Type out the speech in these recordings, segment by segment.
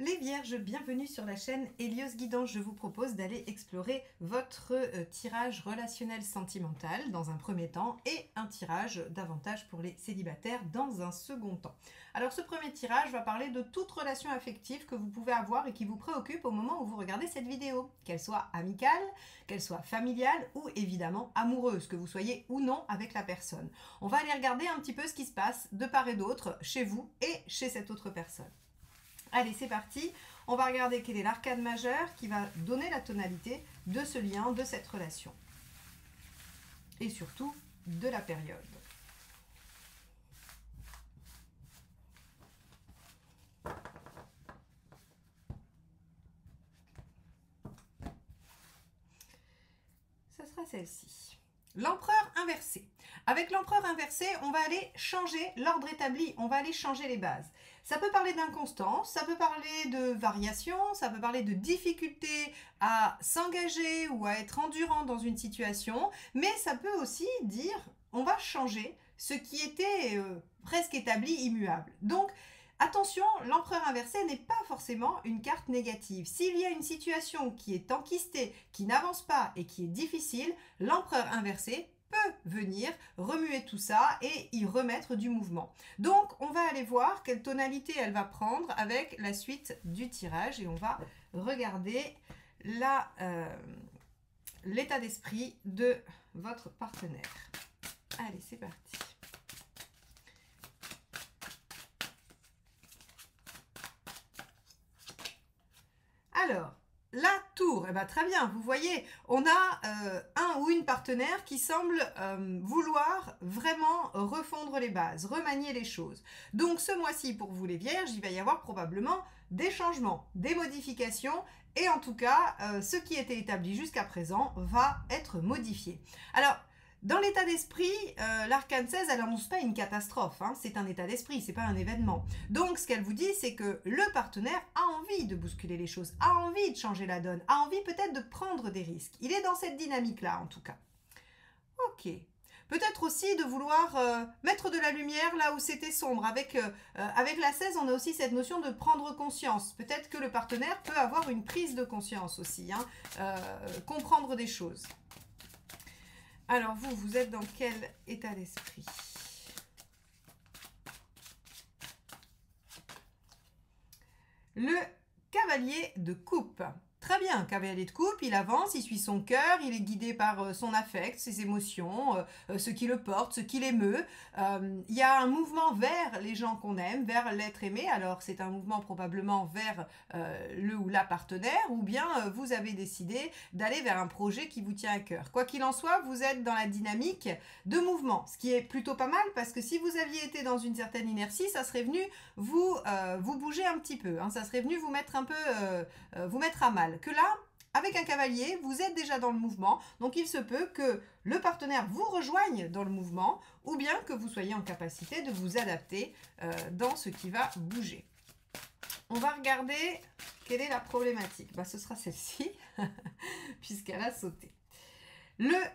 Les Vierges, bienvenue sur la chaîne Hélios Guidance. Je vous propose d'aller explorer votre tirage relationnel sentimental dans un premier temps et un tirage davantage pour les célibataires dans un second temps. Alors ce premier tirage va parler de toute relation affective que vous pouvez avoir et qui vous préoccupe au moment où vous regardez cette vidéo, qu'elle soit amicale, qu'elle soit familiale ou évidemment amoureuse, que vous soyez ou non avec la personne. On va aller regarder un petit peu ce qui se passe de part et d'autre chez vous et chez cette autre personne. Allez, c'est parti. On va regarder quel est l'arcane majeur qui va donner la tonalité de ce lien, de cette relation. Et surtout, de la période. Ça sera celle-ci. L'empereur inversé. Avec l'empereur inversé, on va aller changer l'ordre établi, on va aller changer les bases. Ça peut parler d'inconstance, ça peut parler de variation, ça peut parler de difficulté à s'engager ou à être endurant dans une situation, mais ça peut aussi dire on va changer ce qui était presque établi, immuable. Donc, attention, l'empereur inversé n'est pas forcément une carte négative. S'il y a une situation qui est enquistée, qui n'avance pas et qui est difficile, l'empereur inversé peut venir remuer tout ça et y remettre du mouvement. Donc, on va aller voir quelle tonalité elle va prendre avec la suite du tirage et on va regarder l'état d'esprit de votre partenaire. Allez, c'est parti. Alors, la tour, eh ben, très bien, vous voyez, on a un ou une partenaire qui semble vouloir vraiment refondre les bases, remanier les choses. Donc ce mois-ci, pour vous les Vierges, il va y avoir probablement des changements, des modifications, et en tout cas, ce qui était établi jusqu'à présent va être modifié. Alors, dans l'état d'esprit, l'arcane 16, elle n'annonce pas une catastrophe, hein, c'est un état d'esprit, c'est pas un événement. Donc ce qu'elle vous dit, c'est que le partenaire a envie de bousculer les choses, a envie de changer la donne, a envie peut-être de prendre des risques. Il est dans cette dynamique-là, en tout cas. Ok. Peut-être aussi de vouloir mettre de la lumière là où c'était sombre. Avec la 16, on a aussi cette notion de prendre conscience. Peut-être que le partenaire peut avoir une prise de conscience aussi, hein, comprendre des choses. Alors vous êtes dans quel état d'esprit? Le cavalier de coupe. Très bien, cavalier de coupe, il avance, il suit son cœur, il est guidé par son affect, ses émotions, ce qui le porte, ce qui l'émeut. Il y a un mouvement vers les gens qu'on aime, vers l'être aimé. Alors c'est un mouvement probablement vers le ou la partenaire, ou bien vous avez décidé d'aller vers un projet qui vous tient à cœur. Quoi qu'il en soit, vous êtes dans la dynamique de mouvement, ce qui est plutôt pas mal parce que si vous aviez été dans une certaine inertie, ça serait venu vous bouger un petit peu, hein, ça serait venu vous mettre un peu, vous mettre à mal. Que là, avec un cavalier, vous êtes déjà dans le mouvement, donc il se peut que le partenaire vous rejoigne dans le mouvement ou bien que vous soyez en capacité de vous adapter dans ce qui va bouger. On va regarder quelle est la problématique. Bah, ce sera celle-ci, puisqu'elle a sauté.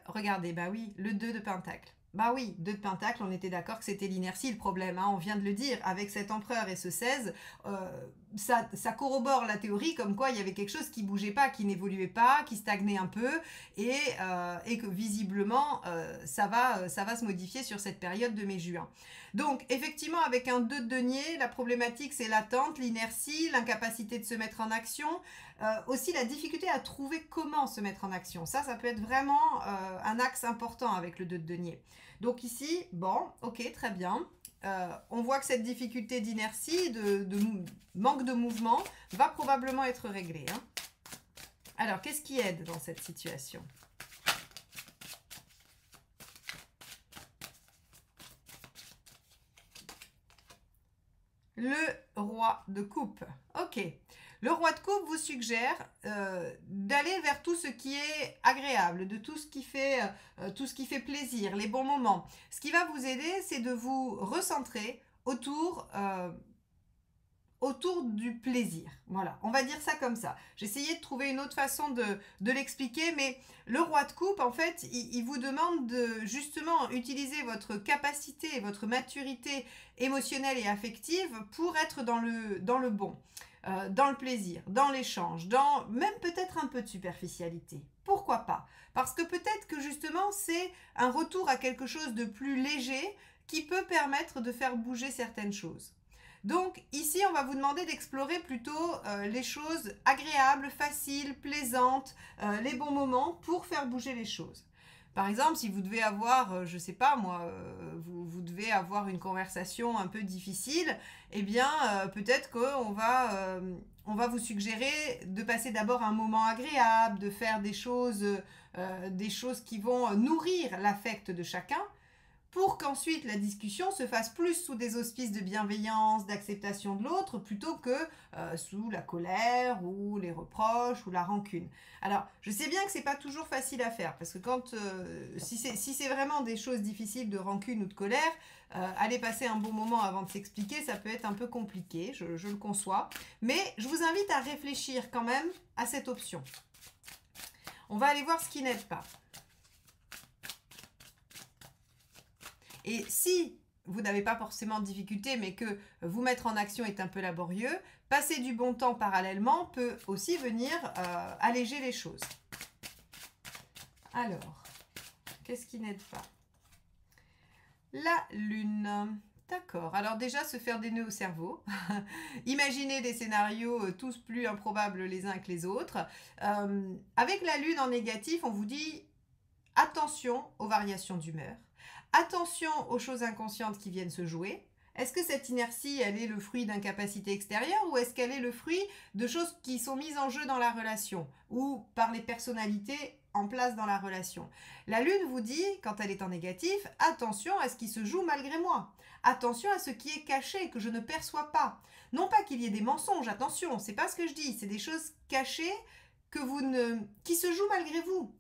Regardez, bah oui, le 2 de Pentacle. Bah oui, 2 de Pentacle, on était d'accord que c'était l'inertie le problème, hein, on vient de le dire, avec cet empereur et ce 16, ça corrobore la théorie comme quoi il y avait quelque chose qui bougeait pas, qui n'évoluait pas, qui stagnait un peu, et que visiblement ça va se modifier sur cette période de mai-juin. Donc effectivement, avec un 2 de denier, la problématique c'est l'attente, l'inertie, l'incapacité de se mettre en action, aussi la difficulté à trouver comment se mettre en action. Ça peut être vraiment un axe important avec le 2 de denier. Donc ici, bon, ok, très bien. On voit que cette difficulté d'inertie, de manque de mouvement, va probablement être réglée, hein. Alors, qu'est-ce qui aide dans cette situation? Le roi de coupe. Ok. Le roi de coupe vous suggère d'aller vers tout ce qui est agréable, de tout ce qui fait plaisir, les bons moments. Ce qui va vous aider, c'est de vous recentrer autour du plaisir. Voilà, on va dire ça comme ça. J'essayais de trouver une autre façon de l'expliquer, mais le roi de coupe, en fait, il vous demande de justement utiliser votre capacité, votre maturité émotionnelle et affective pour être dans le bon. dans le plaisir, dans l'échange, dans même peut-être un peu de superficialité. Pourquoi pas? Parce que peut-être que justement c'est un retour à quelque chose de plus léger qui peut permettre de faire bouger certaines choses. Donc ici, on va vous demander d'explorer plutôt les choses agréables, faciles, plaisantes, les bons moments pour faire bouger les choses. Par exemple, si vous devez avoir, je ne sais pas moi, vous devez avoir une conversation un peu difficile, eh bien peut-être on va vous suggérer de passer d'abord un moment agréable, de faire des choses qui vont nourrir l'affect de chacun, pour qu'ensuite la discussion se fasse plus sous des auspices de bienveillance, d'acceptation de l'autre, plutôt que sous la colère ou les reproches ou la rancune. Alors, je sais bien que c'est pas toujours facile à faire, parce que si c'est vraiment des choses difficiles de rancune ou de colère, aller passer un bon moment avant de s'expliquer, ça peut être un peu compliqué, je le conçois. Mais je vous invite à réfléchir quand même à cette option. On va aller voir ce qui n'aide pas. Et si vous n'avez pas forcément de difficulté, mais que vous mettre en action est un peu laborieux, passer du bon temps parallèlement peut aussi venir alléger les choses. Alors, qu'est-ce qui n'aide pas? La lune. D'accord. Alors déjà, se faire des nœuds au cerveau. Imaginer des scénarios tous plus improbables les uns que les autres. Avec la lune en négatif, on vous dit attention aux variations d'humeur. Attention aux choses inconscientes qui viennent se jouer. Est-ce que cette inertie, elle est le fruit d'incapacités extérieures ou est-ce qu'elle est le fruit de choses qui sont mises en jeu dans la relation ou par les personnalités en place dans la relation? La lune vous dit, quand elle est en négatif, attention à ce qui se joue malgré moi. Attention à ce qui est caché, que je ne perçois pas. Non pas qu'il y ait des mensonges, attention, c'est pas ce que je dis, c'est des choses cachées qui se jouent malgré vous.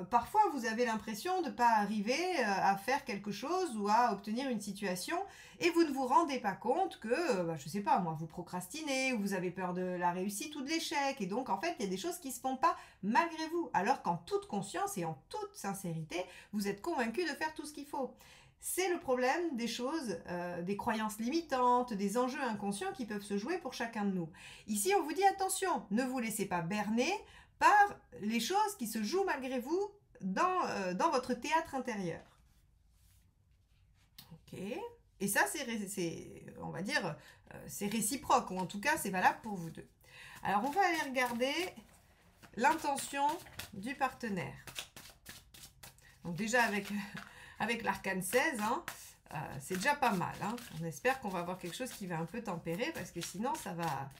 Parfois vous avez l'impression de ne pas arriver à faire quelque chose ou à obtenir une situation et vous ne vous rendez pas compte que, je ne sais pas moi, vous procrastinez ou vous avez peur de la réussite ou de l'échec et donc en fait il y a des choses qui ne se font pas malgré vous alors qu'en toute conscience et en toute sincérité vous êtes convaincu de faire tout ce qu'il faut. C'est le problème des choses, des croyances limitantes, des enjeux inconscients qui peuvent se jouer pour chacun de nous. Ici on vous dit attention, ne vous laissez pas berner par les choses qui se jouent malgré vous dans votre théâtre intérieur. Ok. Et ça, on va dire, c'est réciproque, ou en tout cas, c'est valable pour vous deux. Alors, on va aller regarder l'intention du partenaire. Donc déjà, avec l'arcane 16, c'est déjà pas mal. On espère qu'on va avoir quelque chose qui va un peu tempérer, parce que sinon, ça va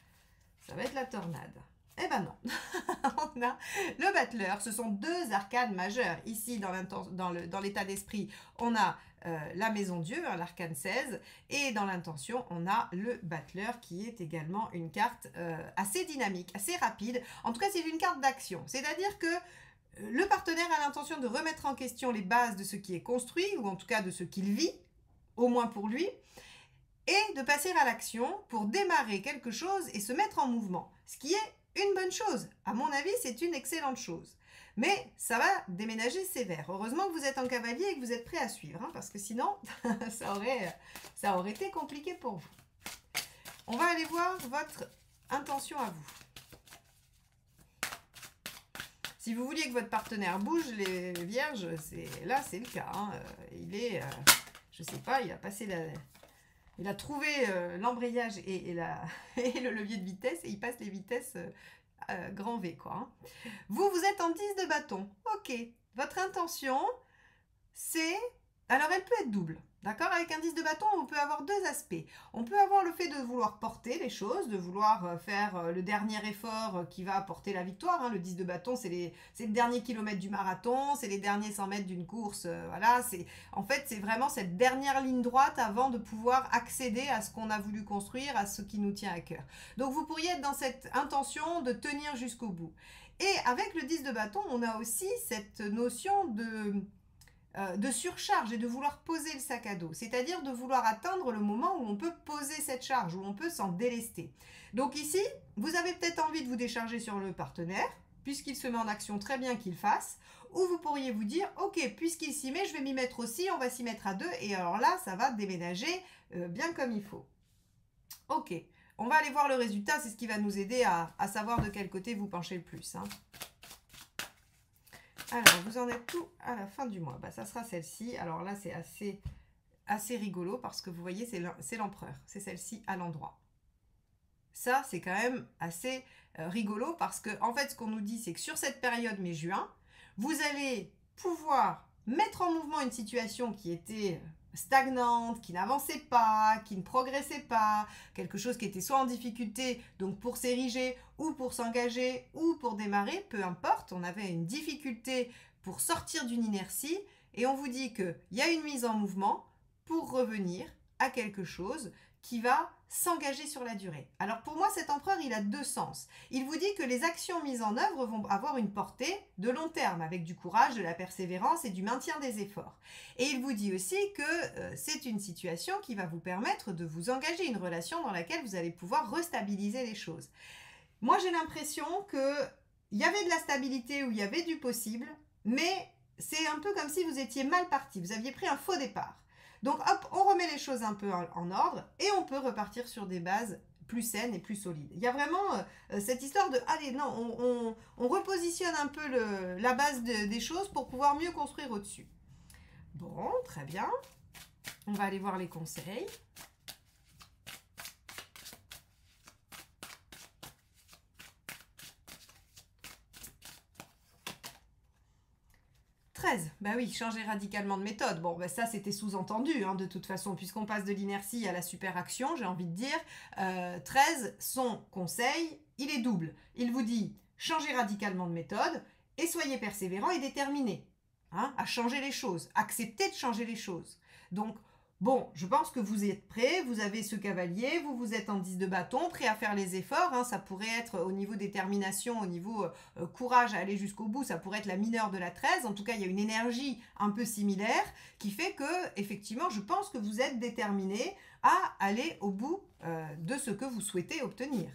être la tornade. Eh ben non, on a le battleur, ce sont deux arcanes majeures. Ici, dans l'état d'esprit, on a la maison Dieu, l'arcane 16, et dans l'intention, on a le battleur qui est également une carte assez dynamique, assez rapide. En tout cas, c'est une carte d'action, c'est-à-dire que le partenaire a l'intention de remettre en question les bases de ce qui est construit, ou en tout cas de ce qu'il vit, au moins pour lui, et de passer à l'action pour démarrer quelque chose et se mettre en mouvement, ce qui est une bonne chose. À mon avis, c'est une excellente chose. Mais ça va déménager sévère. Heureusement que vous êtes en cavalier et que vous êtes prêt à suivre, parce que sinon, ça aurait été compliqué pour vous. On va aller voir votre intention à vous. Si vous vouliez que votre partenaire bouge, les vierges, là, c'est le cas. Il est, je sais pas, il a passé il a trouvé l'embrayage et le levier de vitesse et il passe les vitesses grand V, quoi. Vous êtes en 10 de bâton. Ok. Votre intention, c'est... Alors, elle peut être double. D'accord? Avec un 10 de bâton, on peut avoir deux aspects. On peut avoir le fait de vouloir porter les choses, de vouloir faire le dernier effort qui va apporter la victoire. Le 10 de bâton, c'est le dernier kilomètre du marathon, c'est les derniers 100 mètres d'une course. Voilà, en fait, c'est vraiment cette dernière ligne droite avant de pouvoir accéder à ce qu'on a voulu construire, à ce qui nous tient à cœur. Donc, vous pourriez être dans cette intention de tenir jusqu'au bout. Et avec le 10 de bâton, on a aussi cette notion de surcharge et de vouloir poser le sac à dos, c'est-à-dire de vouloir atteindre le moment où on peut poser cette charge, où on peut s'en délester. Donc ici, vous avez peut-être envie de vous décharger sur le partenaire, puisqu'il se met en action, très bien qu'il fasse, ou vous pourriez vous dire, ok, puisqu'il s'y met, je vais m'y mettre aussi, on va s'y mettre à deux, et alors là, ça va déménager bien comme il faut. Ok, On va aller voir le résultat, c'est ce qui va nous aider à savoir de quel côté vous penchez le plus. Hein. Alors, vous en êtes tout à la fin du mois. Bah, ça sera celle-ci. Alors là, c'est assez rigolo parce que vous voyez, c'est l'empereur. C'est celle-ci à l'endroit. Ça, c'est quand même assez rigolo parce que, en fait, ce qu'on nous dit, c'est que sur cette période mai-juin, vous allez pouvoir mettre en mouvement une situation qui était stagnante, qui n'avançait pas, qui ne progressait pas, quelque chose qui était soit en difficulté, donc pour s'ériger, ou pour s'engager, ou pour démarrer, peu importe, on avait une difficulté pour sortir d'une inertie, et on vous dit qu'il y a une mise en mouvement pour revenir à quelque chose qui va s'engager sur la durée. Alors pour moi, cet empereur, il a deux sens. Il vous dit que les actions mises en œuvre vont avoir une portée de long terme, avec du courage, de la persévérance et du maintien des efforts. Et il vous dit aussi que c'est une situation qui va vous permettre de vous engager, une relation dans laquelle vous allez pouvoir restabiliser les choses. Moi, j'ai l'impression qu'il y avait de la stabilité où il y avait du possible, mais c'est un peu comme si vous étiez mal parti, vous aviez pris un faux départ. Donc hop, on remet les choses un peu en ordre et on peut repartir sur des bases plus saines et plus solides. Il y a vraiment cette histoire de, allez, non, on repositionne un peu la base des choses pour pouvoir mieux construire au-dessus. Bon, très bien. On va aller voir les conseils. Bah oui, changer radicalement de méthode. Bon, bah ça c'était sous-entendu, hein, de toute façon, puisqu'on passe de l'inertie à la super-action, j'ai envie de dire. 13, son conseil, il est double. Il vous dit, changez radicalement de méthode et soyez persévérant et déterminé à changer les choses. Acceptez de changer les choses. Donc, bon, je pense que vous êtes prêts, vous avez ce cavalier, vous êtes en 10 de bâton, prêt à faire les efforts. Hein, ça pourrait être au niveau détermination, au niveau courage à aller jusqu'au bout, ça pourrait être la mineure de la 13. En tout cas, il y a une énergie un peu similaire qui fait que, effectivement, je pense que vous êtes déterminé à aller au bout de ce que vous souhaitez obtenir.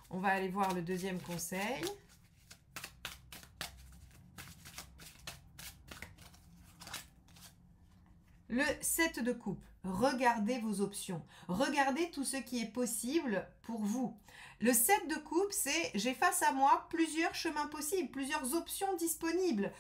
On va aller voir le deuxième conseil. Le 7 de coupe, regardez vos options, regardez tout ce qui est possible pour vous. Le 7 de coupe, c'est j'ai face à moi plusieurs chemins possibles, plusieurs options disponibles.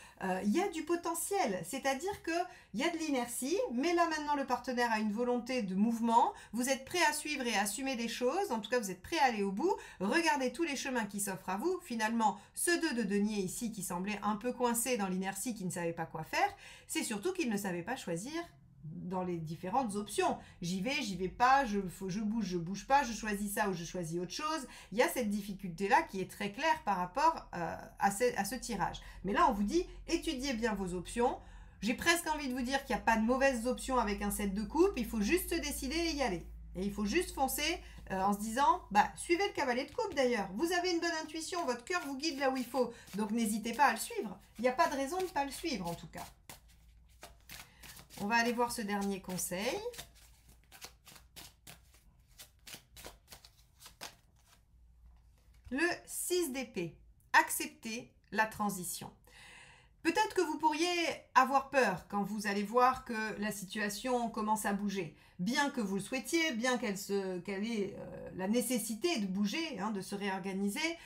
Il y a du potentiel, c'est-à-dire qu'il y a de l'inertie, mais là maintenant le partenaire a une volonté de mouvement, vous êtes prêt à suivre et à assumer des choses, en tout cas vous êtes prêt à aller au bout, regardez tous les chemins qui s'offrent à vous. Finalement, ce 2 de denier ici qui semblait un peu coincé dans l'inertie, qui ne savait pas quoi faire, c'est surtout qu'il ne savait pas choisir dans les différentes options. J'y vais pas, je bouge pas, je choisis ça ou je choisis autre chose. Il y a cette difficulté-là qui est très claire par rapport à ce tirage. Mais là, on vous dit, étudiez bien vos options. J'ai presque envie de vous dire qu'il n'y a pas de mauvaises options avec un 7 de coupe. Il faut juste se décider et y aller. Et il faut juste foncer en se disant, suivez le cavalier de coupe d'ailleurs. Vous avez une bonne intuition, votre cœur vous guide là où il faut. Donc n'hésitez pas à le suivre. Il n'y a pas de raison de ne pas le suivre en tout cas. On va aller voir ce dernier conseil. Le 6 d'épée. Acceptez la transition. Peut-être que vous pourriez avoir peur quand vous allez voir que la situation commence à bouger. Bien que vous le souhaitiez, bien qu'elle ait la nécessité de bouger, de se réorganiser,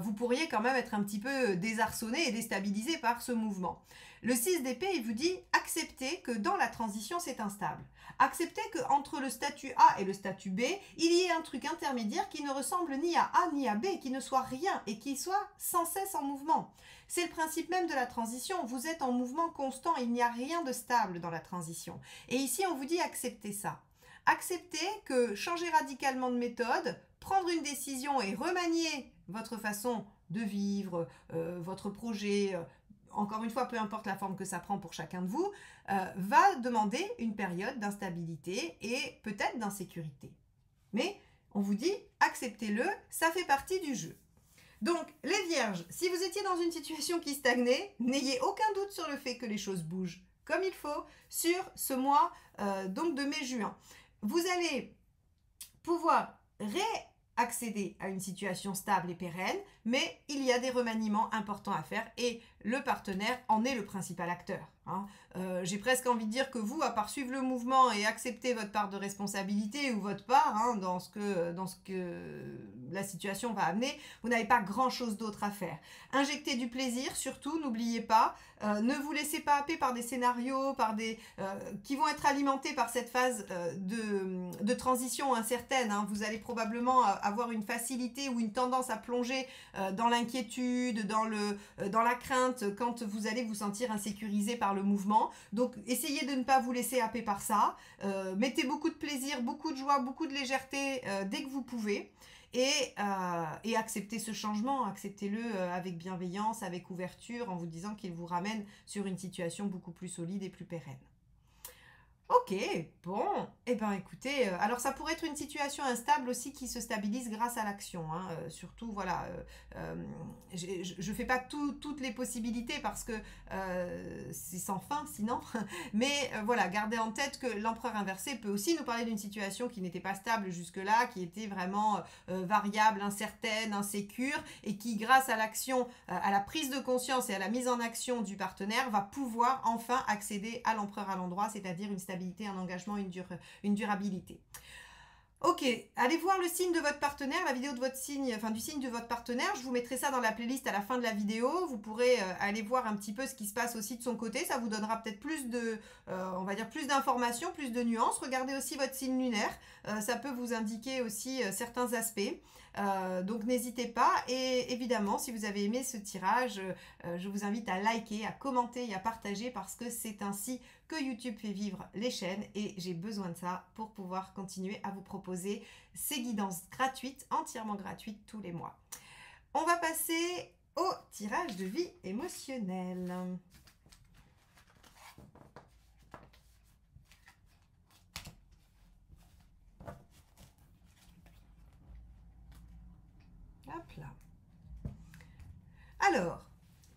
vous pourriez quand même être un petit peu désarçonné et déstabilisé par ce mouvement. Le 6 d'épée, il vous dit acceptez que dans la transition, c'est instable. Acceptez qu'entre le statut A et le statut B, il y ait un truc intermédiaire qui ne ressemble ni à A ni à B, qui ne soit rien et qui soit sans cesse en mouvement. C'est le principe même de la transition. Vous êtes en mouvement constant, il n'y a rien de stable dans la transition. Et ici, on vous dit acceptez ça. Acceptez que changer radicalement de méthode, prendre une décision et remanier votre façon de vivre, votre projet, encore une fois, peu importe la forme que ça prend pour chacun de vous, va demander une période d'instabilité et peut-être d'insécurité. Mais on vous dit, acceptez-le, ça fait partie du jeu. Donc, les vierges, si vous étiez dans une situation qui stagnait, n'ayez aucun doute sur le fait que les choses bougent comme il faut sur ce mois donc de mai-juin. Vous allez pouvoir accéder à une situation stable et pérenne, mais il y a des remaniements importants à faire et le partenaire en est le principal acteur. Hein. J'ai presque envie de dire que vous, à part suivre le mouvement et accepter votre part de responsabilité ou votre part hein, dans ce que la situation va amener, vous n'avez pas grand-chose d'autre à faire. Injectez du plaisir, surtout, n'oubliez pas. Ne vous laissez pas happer par des scénarios, qui vont être alimentés par cette phase de transition incertaine. Hein. Vous allez probablement avoir une facilité ou une tendance à plonger dans l'inquiétude, dans la crainte, quand vous allez vous sentir insécurisé par le mouvement. Donc, essayez de ne pas vous laisser happer par ça. Mettez beaucoup de plaisir, beaucoup de joie, beaucoup de légèreté dès que vous pouvez. Et acceptez ce changement, acceptez-le avec bienveillance, avec ouverture, en vous disant qu'il vous ramène sur une situation beaucoup plus solide et plus pérenne. Ok, bon, eh bien écoutez, alors ça pourrait être une situation instable aussi qui se stabilise grâce à l'action. Hein, surtout, voilà, je ne fais pas toutes les possibilités parce que c'est sans fin sinon. Mais voilà, gardez en tête que l'empereur inversé peut aussi nous parler d'une situation qui n'était pas stable jusque-là, qui était vraiment variable, incertaine, insécure, et qui, grâce à l'action, à la prise de conscience et à la mise en action du partenaire, va pouvoir enfin accéder à l'empereur à l'endroit, c'est-à-dire une stabilité, un engagement, une durabilité. Ok, allez voir le signe de votre partenaire, la vidéo de votre signe, enfin du signe de votre partenaire. Je vous mettrai ça dans la playlist à la fin de la vidéo. Vous pourrez aller voir un petit peu ce qui se passe aussi de son côté. Ça vous donnera peut-être plus de, on va dire plus d'informations, plus de nuances. Regardez aussi votre signe lunaire. Ça peut vous indiquer aussi certains aspects. Donc n'hésitez pas. Et évidemment, si vous avez aimé ce tirage, je vous invite à liker, à commenter et à partager parce que c'est ainsi que YouTube fait vivre les chaînes et j'ai besoin de ça pour pouvoir continuer à vous proposer ces guidances gratuites, entièrement gratuites tous les mois. On va passer au tirage de vie émotionnelle. Hop là. Alors,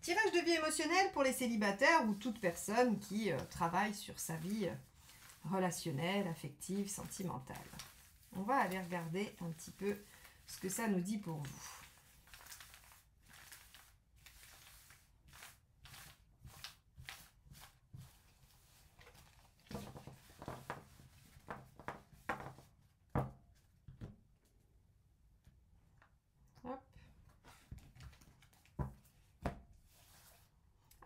tirage de vie émotionnelle pour les célibataires ou toute personne qui travaille sur sa vie relationnelle, affective, sentimentale. On va aller regarder un petit peu ce que ça nous dit pour vous. Hop.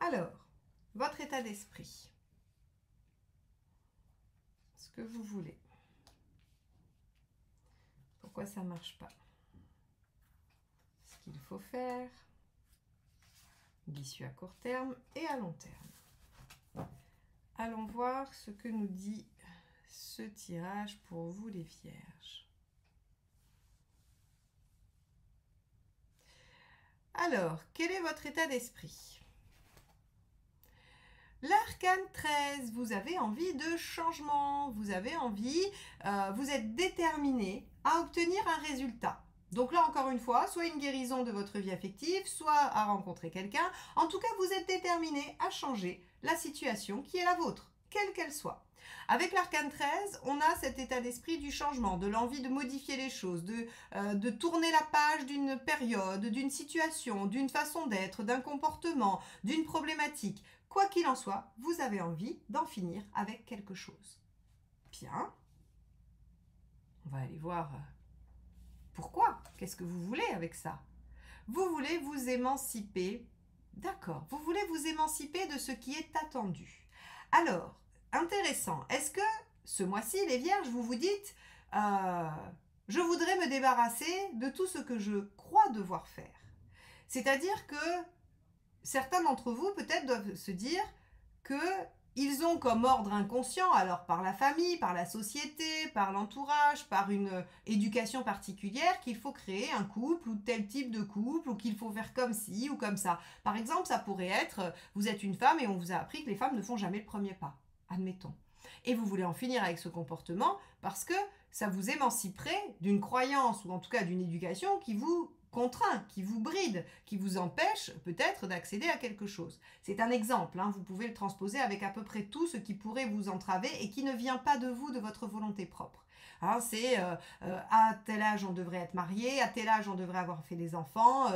Alors, votre état d'esprit. Ce que vous voulez. Pourquoi ça ne marche pas? Ce qu'il faut faire. L'issue à court terme et à long terme. Allons voir ce que nous dit ce tirage pour vous les vierges. Alors, quel est votre état d'esprit? L'arcane 13, vous avez envie de changement, vous avez envie, vous êtes déterminé à obtenir un résultat. Donc là, encore une fois, soit une guérison de votre vie affective, soit à rencontrer quelqu'un. En tout cas, vous êtes déterminé à changer la situation qui est la vôtre, quelle qu'elle soit. Avec l'arcane 13, on a cet état d'esprit du changement, de l'envie de modifier les choses, de tourner la page d'une période, d'une situation, d'une façon d'être, d'un comportement, d'une problématique. Quoi qu'il en soit, vous avez envie d'en finir avec quelque chose. Bien. On va aller voir pourquoi. Qu'est-ce que vous voulez avec ça? Vous voulez vous émanciper. D'accord. Vous voulez vous émanciper de ce qui est attendu. Alors, intéressant. Est-ce que ce mois-ci, les vierges, vous vous dites je voudrais me débarrasser de tout ce que je crois devoir faire. C'est-à-dire que certains d'entre vous peut-être doivent se dire qu'ils ont comme ordre inconscient, alors par la famille, par la société, par l'entourage, par une éducation particulière, qu'il faut créer un couple ou tel type de couple, ou qu'il faut faire comme ci ou comme ça. Par exemple, ça pourrait être, vous êtes une femme et on vous a appris que les femmes ne font jamais le premier pas, admettons. Et vous voulez en finir avec ce comportement parce que ça vous émanciperait d'une croyance ou en tout cas d'une éducation qui vous contraint, qui vous bride, qui vous empêche peut-être d'accéder à quelque chose. C'est un exemple, hein, vous pouvez le transposer avec à peu près tout ce qui pourrait vous entraver et qui ne vient pas de vous, de votre volonté propre. Hein, c'est à tel âge on devrait être marié, à tel âge on devrait avoir fait des enfants,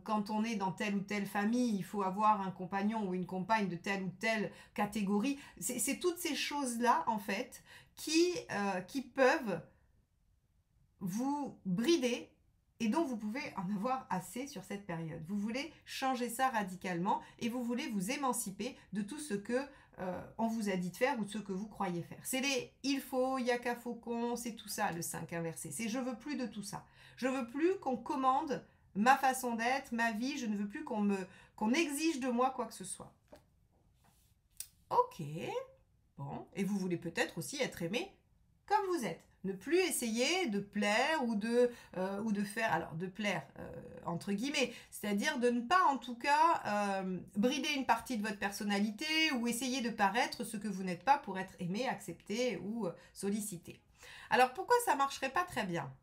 quand on est dans telle ou telle famille, il faut avoir un compagnon ou une compagne de telle ou telle catégorie. C'est toutes ces choses-là, en fait, qui peuvent vous brider et dont vous pouvez en avoir assez sur cette période. Vous voulez changer ça radicalement et vous voulez vous émanciper de tout ce que on vous a dit de faire ou de ce que vous croyez faire. C'est les il faut, il y a qu'à faucon, c'est tout ça le 5 inversé. C'est je veux plus de tout ça. Je veux plus qu'on commande ma façon d'être, ma vie, je ne veux plus qu'on exige de moi quoi que ce soit. Ok, bon, et vous voulez peut-être aussi être aimé comme vous êtes. Ne plus essayer de plaire ou de faire, alors de plaire entre guillemets, c'est-à-dire de ne pas en tout cas brider une partie de votre personnalité ou essayer de paraître ce que vous n'êtes pas pour être aimé, accepté ou sollicité. Alors pourquoi ça marcherait pas très bien?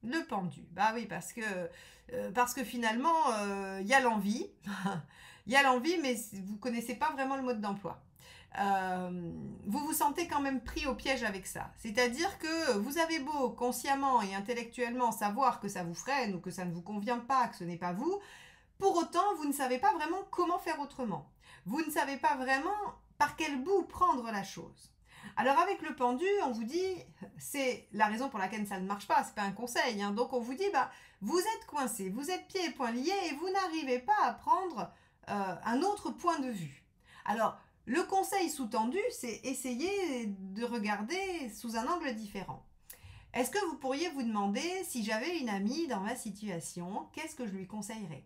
Le pendu, bah oui, parce que finalement, il y a l'envie, il y a l'envie, mais vous connaissez pas vraiment le mode d'emploi. Vous vous sentez quand même pris au piège avec ça. C'est-à-dire que vous avez beau consciemment et intellectuellement savoir que ça vous freine ou que ça ne vous convient pas, que ce n'est pas vous, pour autant, vous ne savez pas vraiment comment faire autrement. Vous ne savez pas vraiment par quel bout prendre la chose. Alors avec le pendu, on vous dit, c'est la raison pour laquelle ça ne marche pas, c'est pas un conseil, hein. Donc on vous dit, bah, vous êtes coincé, vous êtes pieds et poings liés et vous n'arrivez pas à prendre un autre point de vue. Alors, le conseil sous-tendu, c'est essayer de regarder sous un angle différent. Est-ce que vous pourriez vous demander, si j'avais une amie dans ma situation, qu'est-ce que je lui conseillerais?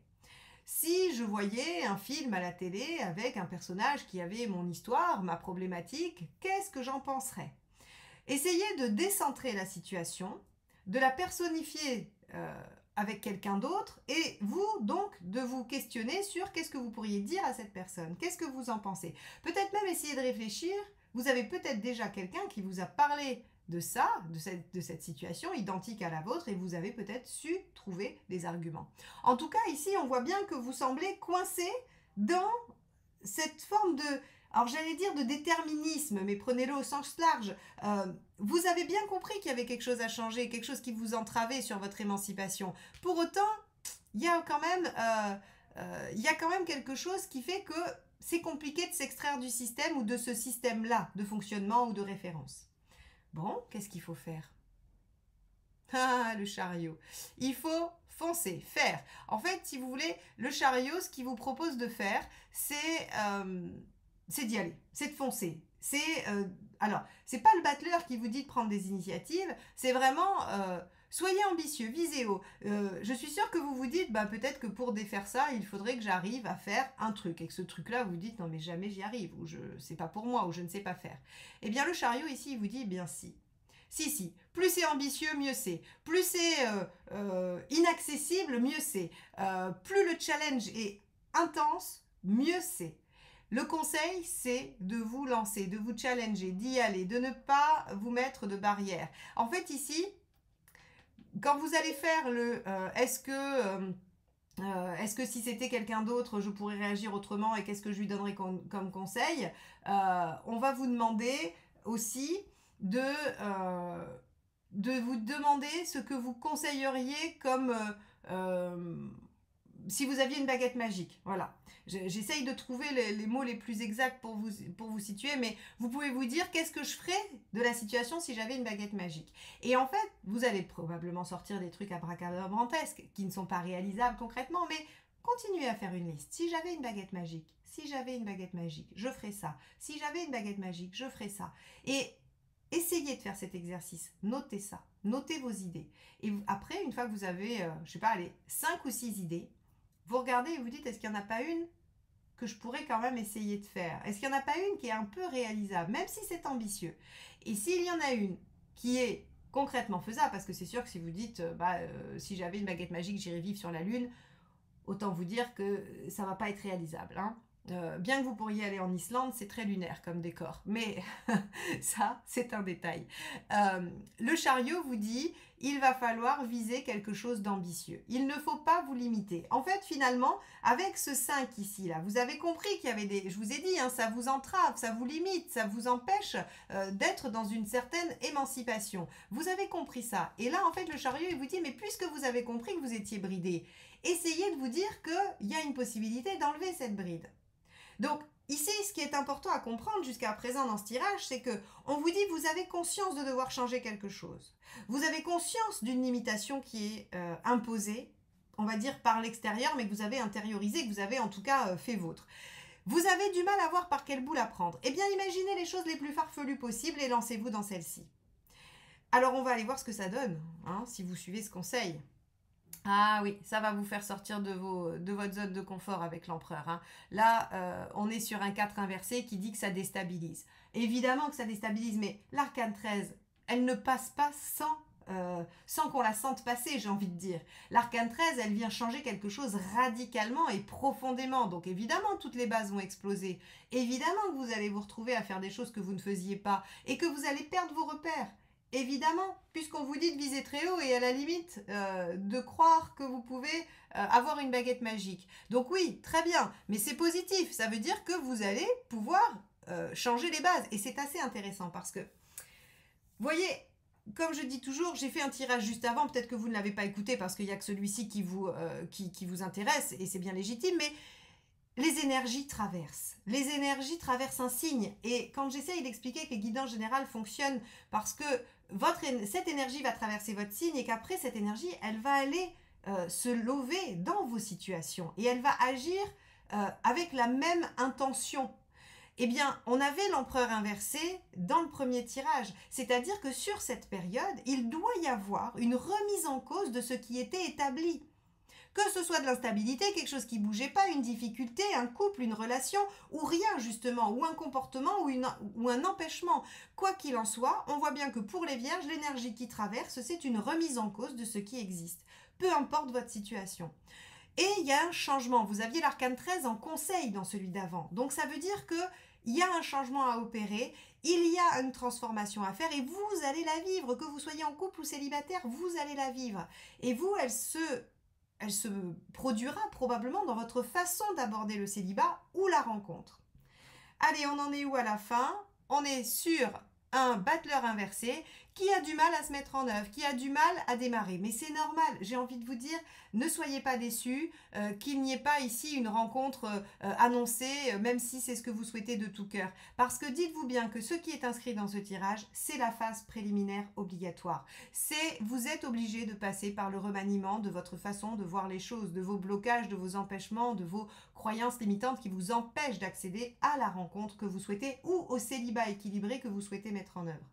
Si je voyais un film à la télé avec un personnage qui avait mon histoire, ma problématique, qu'est-ce que j'en penserais? Essayez de décentrer la situation, de la personnifier avec quelqu'un d'autre et vous donc de vous questionner sur qu'est-ce que vous pourriez dire à cette personne, qu'est-ce que vous en pensez. Peut-être même essayer de réfléchir, vous avez peut-être déjà quelqu'un qui vous a parlé de ça, de cette situation identique à la vôtre et vous avez peut-être su trouver des arguments. En tout cas, ici, on voit bien que vous semblez coincé dans cette forme de, alors j'allais dire de déterminisme, mais prenez-le au sens large. Vous avez bien compris qu'il y avait quelque chose à changer, quelque chose qui vous entravait sur votre émancipation. Pour autant, il y a quand même quelque chose qui fait que c'est compliqué de s'extraire du système ou de ce système-là de fonctionnement ou de référence. Bon, qu'est-ce qu'il faut faire? Ah, le chariot. Il faut foncer, faire. En fait, si vous voulez, le chariot, ce qu'il vous propose de faire, c'est d'y aller, c'est de foncer. Alors, c'est pas le battleur qui vous dit de prendre des initiatives, c'est vraiment soyez ambitieux, visez haut. Je suis sûre que vous vous dites, bah, peut-être que pour défaire ça, il faudrait que j'arrive à faire un truc. Et que ce truc-là, vous dites, non mais jamais j'y arrive, ou c'est pas pour moi, ou je ne sais pas faire. Eh bien, le chariot ici, il vous dit, eh bien si. Si. Plus c'est ambitieux, mieux c'est. Plus c'est inaccessible, mieux c'est. Plus le challenge est intense, mieux c'est. Le conseil, c'est de vous lancer, de vous challenger, d'y aller, de ne pas vous mettre de barrières. En fait, ici, quand vous allez faire le est-ce que si c'était quelqu'un d'autre, je pourrais réagir autrement et qu'est-ce que je lui donnerais comme conseil, on va vous demander aussi de vous demander ce que vous conseilleriez comme si vous aviez une baguette magique. Voilà. J'essaye de trouver les mots les plus exacts pour vous situer, mais vous pouvez vous dire qu'est-ce que je ferais de la situation si j'avais une baguette magique. Et en fait, vous allez probablement sortir des trucs abracadabrantesques qui ne sont pas réalisables concrètement, mais continuez à faire une liste. Si j'avais une baguette magique, je ferais ça. Si j'avais une baguette magique, je ferais ça. Et essayez de faire cet exercice. Notez ça. Notez vos idées. Et après, une fois que vous avez, 5 ou 6 idées, vous regardez et vous dites, est-ce qu'il n'y en a pas une que je pourrais quand même essayer de faire? Est-ce qu'il n'y en a pas une qui est un peu réalisable, même si c'est ambitieux? Et s'il y en a une qui est concrètement faisable, parce que c'est sûr que si vous dites, si j'avais une baguette magique, j'irais vivre sur la Lune, autant vous dire que ça ne va pas être réalisable, hein. Bien que vous pourriez aller en Islande, c'est très lunaire comme décor, mais ça, c'est un détail. Le chariot vous dit, il va falloir viser quelque chose d'ambitieux. Il ne faut pas vous limiter. En fait, finalement, avec ce 5 ici, là, vous avez compris qu'il y avait des... Je vous ai dit, hein, ça vous entrave, ça vous limite, ça vous empêche d'être dans une certaine émancipation. Vous avez compris ça. Et là, en fait, le chariot, il vous dit, mais puisque vous avez compris que vous étiez bridé, essayez de vous dire qu'il y a une possibilité d'enlever cette bride. Donc, ici, ce qui est important à comprendre jusqu'à présent dans ce tirage, c'est que on vous dit vous avez conscience de devoir changer quelque chose. Vous avez conscience d'une limitation qui est imposée, on va dire par l'extérieur, mais que vous avez intériorisé, que vous avez en tout cas fait vôtre. Vous avez du mal à voir par quel bout la prendre. Eh bien, imaginez les choses les plus farfelues possibles et lancez-vous dans celle-ci. Alors, on va aller voir ce que ça donne, hein, si vous suivez ce conseil. Ah oui, ça va vous faire sortir de votre zone de confort avec l'empereur, hein. Là, on est sur un 4 inversé qui dit que ça déstabilise. Évidemment que ça déstabilise, mais l'arcane 13, elle ne passe pas sans qu'on la sente passer, j'ai envie de dire. L'arcane 13, elle vient changer quelque chose radicalement et profondément. Donc évidemment, toutes les bases vont exploser. Évidemment que vous allez vous retrouver à faire des choses que vous ne faisiez pas et que vous allez perdre vos repères. Évidemment, puisqu'on vous dit de viser très haut et à la limite de croire que vous pouvez avoir une baguette magique. Donc oui, très bien, mais c'est positif. Ça veut dire que vous allez pouvoir changer les bases. Et c'est assez intéressant parce que, vous voyez, comme je dis toujours, j'ai fait un tirage juste avant. Peut-être que vous ne l'avez pas écouté parce qu'il n'y a que celui-ci qui vous intéresse et c'est bien légitime, mais les énergies traversent. Les énergies traversent un signe. Et quand j'essaye d'expliquer que les guidances générales fonctionnent parce que cette énergie va traverser votre signe et qu'après cette énergie, elle va aller se lever dans vos situations et elle va agir avec la même intention. Eh bien, on avait l'empereur inversé dans le premier tirage. C'est-à-dire que sur cette période, il doit y avoir une remise en cause de ce qui était établi. Que ce soit de l'instabilité, quelque chose qui bougeait pas, une difficulté, un couple, une relation, ou rien justement, ou un comportement, ou un empêchement. Quoi qu'il en soit, on voit bien que pour les vierges, l'énergie qui traverse, c'est une remise en cause de ce qui existe. Peu importe votre situation. Et il y a un changement. Vous aviez l'arcane 13 en conseil dans celui d'avant. Donc ça veut dire que il y a un changement à opérer, il y a une transformation à faire et vous allez la vivre. Que vous soyez en couple ou célibataire, vous allez la vivre. Et vous, elle se produira probablement dans votre façon d'aborder le célibat ou la rencontre. Allez, on en est où à la fin? On est sur un battleur inversé qui a du mal à se mettre en œuvre, qui a du mal à démarrer. Mais c'est normal, j'ai envie de vous dire, ne soyez pas déçus qu'il n'y ait pas ici une rencontre annoncée, même si c'est ce que vous souhaitez de tout cœur. Parce que dites-vous bien que ce qui est inscrit dans ce tirage, c'est la phase préliminaire obligatoire. Vous êtes obligé de passer par le remaniement de votre façon de voir les choses, de vos blocages, de vos empêchements, de vos croyances limitantes qui vous empêchent d'accéder à la rencontre que vous souhaitez ou au célibat équilibré que vous souhaitez mettre en œuvre.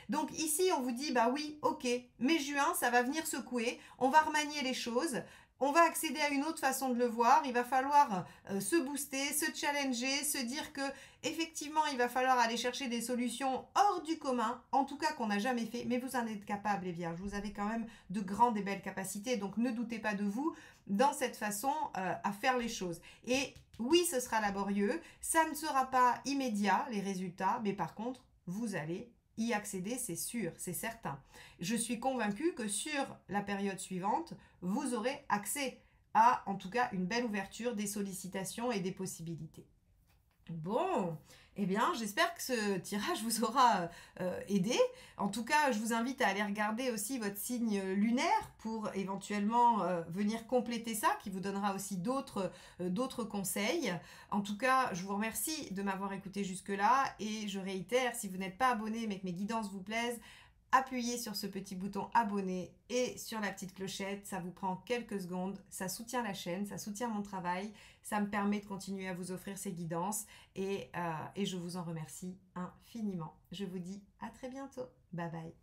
Donc ici, on vous dit, bah oui, ok, mai juin, ça va venir secouer, on va remanier les choses, on va accéder à une autre façon de le voir, il va falloir se booster, se challenger, se dire que effectivement, il va falloir aller chercher des solutions hors du commun, en tout cas qu'on n'a jamais fait, mais vous en êtes capables les vierges, vous avez quand même de grandes et belles capacités, donc ne doutez pas de vous dans cette façon à faire les choses. Et oui, ce sera laborieux, ça ne sera pas immédiat les résultats, mais par contre, vous allez y accéder, c'est sûr, c'est certain. Je suis convaincue que sur la période suivante, vous aurez accès à, en tout cas, une belle ouverture des sollicitations et des possibilités. Bon, eh bien, j'espère que ce tirage vous aura aidé. En tout cas, je vous invite à aller regarder aussi votre signe lunaire pour éventuellement venir compléter ça, qui vous donnera aussi d'autres conseils. En tout cas, je vous remercie de m'avoir écouté jusque-là et je réitère, si vous n'êtes pas abonné mais que mes guidances vous plaisent, appuyez sur ce petit bouton abonner et sur la petite clochette, ça vous prend quelques secondes, ça soutient la chaîne, ça soutient mon travail, ça me permet de continuer à vous offrir ces guidances et je vous en remercie infiniment. Je vous dis à très bientôt, bye bye.